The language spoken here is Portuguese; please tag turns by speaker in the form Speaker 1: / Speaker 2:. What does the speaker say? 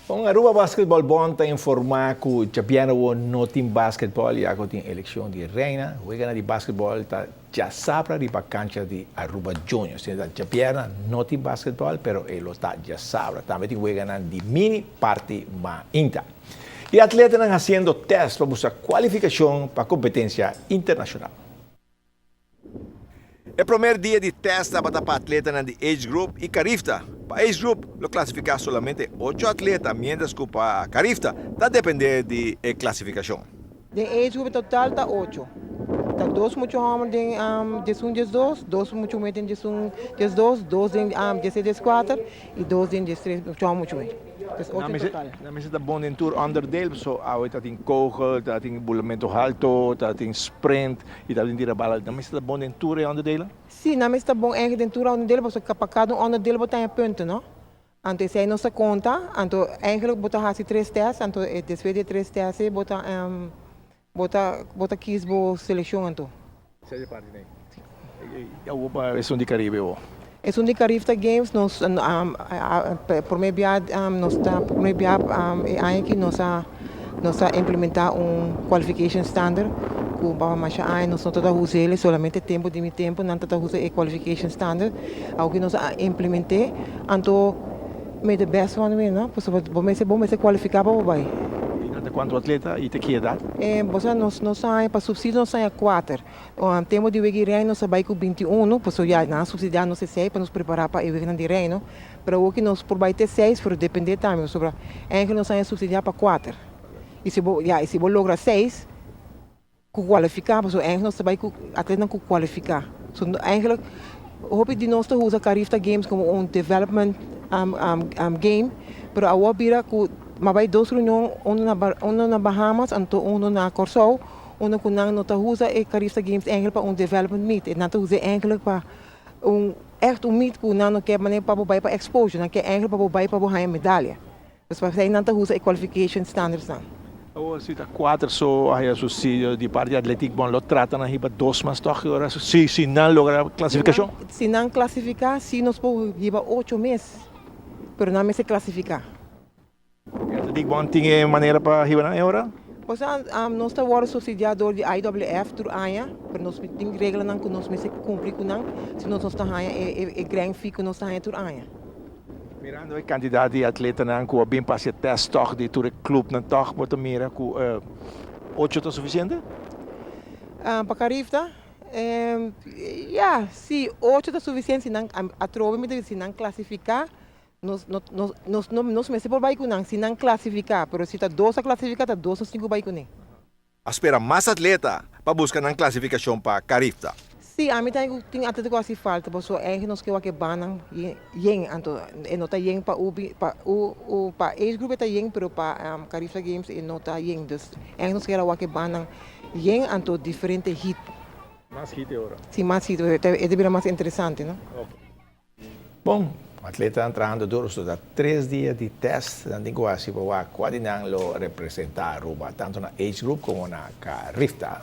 Speaker 1: Kung Aruba Basketball Bond ta informar ku Japiana wo no team basketball ya ko ting eleksyon di reina, huwag na di basketball ta ya sabra di cancha di Aruba Juniors. Sina Japiana no team basketball pero elo ta ya sabra. También huwag na di mini party ma inta. Y atleta nang haciendo test para buscar cualificación para competencia internacional. O primeiro dia de teste para a atleta na age group e Carifta. Para age group, lo clasificar solamente 8 atletas, mientras que para Carifta, está depender de clasificação.
Speaker 2: De age group total está 8. Está 2 muito homens de 2, 2 muito mais de 2, 2 de 4 e 2 de 3 muito mais. Dus 8 total.
Speaker 1: Dan is het een bonentour onderdeel, zo dat in kogel, dat in bulamento alto, dat in sprint, e dat in dirabala. Dan is het een bonentour onderdelen?
Speaker 2: Sim, na mesa bom é que tour onderdeel, porque cada onderdeel botar punten, não? Então se não se conta, então eigenlijk botar hasi 3 testes, então después de 3 testes botar kies bo seleção então.
Speaker 1: Seja parte nem. Eu vou é um de Caribe ou.
Speaker 2: É um de Carifta Games, nós por meio nós tá por meio aí que nós implementar qualification standard que para mais aí nós não tá usando solamente tempo de tempo não tá usando qualification standard ao que nós implementei então me de best one mesmo não porque bom me se qualificar para vai.
Speaker 1: Quanto atleta e te que idade?
Speaker 2: Você nós sai para subsídio nós sai 4. O tempo de week nós vai com 21, porque já na subsidiar nós 6 para nos preparar para o week de reino, para o que nós por vai ter 6 para depender também sobre em que nós sai subsidiar para 4. E se vou lograr 6 com qualificar, porque em que nós vai com atleta com qualificar. So eigenlijk hoop ik die nós usa Carifta Games como development game, pero a bira ku mabay 2 reunião, uno na Bahamas, anto uno na Corsou, uno kunang nota usa Carifta Games eigenlijk para development meet. En nata usa eigenlijk para echt meet ku nano que maneira para bobai para exposure, na que eigenlijk para bobai para bohai medalha. Dus para sai nata usa qualification standards dan.
Speaker 1: O se tá 4 só aí subsídio de parte atlético bom lo trata na riba 2 mas toch agora se não logra classificação.
Speaker 2: Se não classificar, se nós por riba 8 meses, pero não me se classificar.
Speaker 1: Atlético bom tem maneira para riba na hora?
Speaker 2: Pois nós está agora subsidiado de IWF por AIA, pero nós tem regra não que nós me se cumprir com não, se nós está AIA é grande fico nós está por AIA.
Speaker 1: Mirando o candidato de atleta não que bem passe teste toch de tour club não toch bota mira que 8 é suficiente?
Speaker 2: Para Carifta, se 8 é suficiente se não atrove me se não classificar nós me se por vai com não se não classificar, pero se está 2 a classificar, tá 2 ou 5 vai com nem.
Speaker 1: Espera mais atleta para buscar na classificação para Carifta.
Speaker 2: Sim, a mim tem atleta que assim falta, porque é que nós que que banam yen, então não tá yen para o para age group tá yen, pero para Carifta Games não tá yen, dus é que nós que banam yen, então diferente hit.
Speaker 1: Mais hit agora.
Speaker 2: Sim, mais hit, é de mais interessante, não?
Speaker 1: Okay. Bom, o atleta entrando duro, dá 3 dias de teste, não tem quase para quase não lo representar Aruba, tanto na age group como na Carifta.